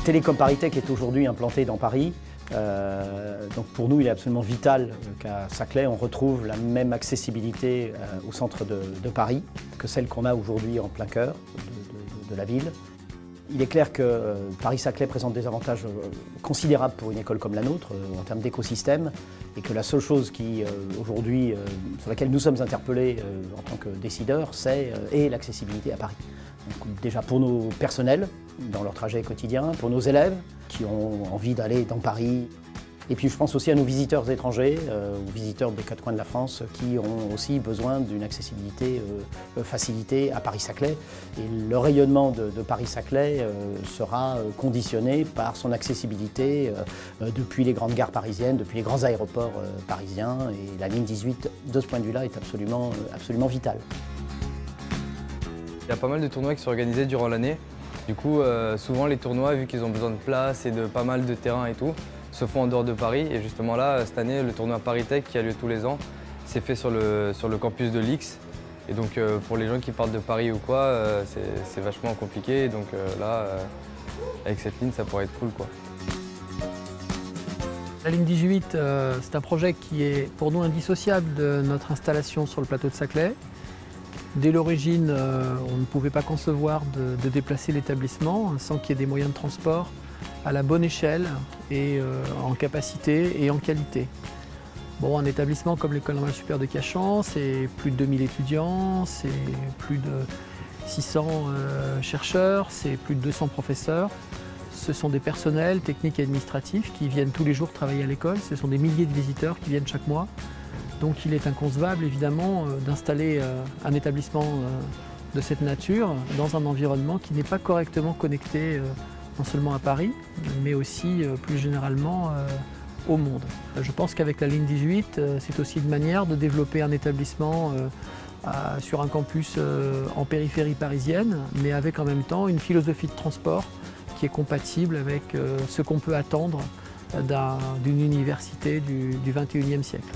Télécom ParisTech est aujourd'hui implanté dans Paris. Donc pour nous, il est absolument vital qu'à Saclay, on retrouve la même accessibilité au centre de Paris que celle qu'on a aujourd'hui en plein cœur de la ville. Il est clair que Paris-Saclay présente des avantages considérables pour une école comme la nôtre en termes d'écosystème et que la seule chose qui aujourd'hui sur laquelle nous sommes interpellés en tant que décideurs, c'est l'accessibilité à Paris. Donc, déjà pour nos personnels dans leur trajet quotidien, pour nos élèves qui ont envie d'aller dans Paris. Et puis je pense aussi à nos visiteurs étrangers, aux visiteurs des quatre coins de la France qui ont aussi besoin d'une accessibilité facilitée à Paris-Saclay. Et le rayonnement de Paris-Saclay sera conditionné par son accessibilité depuis les grandes gares parisiennes, depuis les grands aéroports parisiens. Et la ligne 18, de ce point de vue-là, est absolument vitale. Il y a pas mal de tournois qui sont organisés durant l'année. Du coup, souvent les tournois, vu qu'ils ont besoin de place et de pas mal de terrain et tout, se font en dehors de Paris. Et justement là, cette année, le tournoi ParisTech qui a lieu tous les ans, c'est fait sur le campus de l'X. Et donc pour les gens qui partent de Paris ou quoi, c'est vachement compliqué. Et donc là, avec cette ligne, ça pourrait être cool, quoi. La ligne 18, c'est un projet qui est pour nous indissociable de notre installation sur le plateau de Saclay. Dès l'origine, on ne pouvait pas concevoir de déplacer l'établissement sans qu'il y ait des moyens de transport à la bonne échelle et en capacité et en qualité. Bon, un établissement comme l'École normale supérieure de Cachan, c'est plus de 2000 étudiants, c'est plus de 600 chercheurs, c'est plus de 200 professeurs. Ce sont des personnels techniques et administratifs qui viennent tous les jours travailler à l'école. Ce sont des milliers de visiteurs qui viennent chaque mois. Donc il est inconcevable évidemment d'installer un établissement de cette nature dans un environnement qui n'est pas correctement connecté non seulement à Paris, mais aussi plus généralement au monde. Je pense qu'avec la ligne 18, c'est aussi une manière de développer un établissement sur un campus en périphérie parisienne, mais avec en même temps une philosophie de transport qui est compatible avec ce qu'on peut attendre d'une université du XXIe siècle.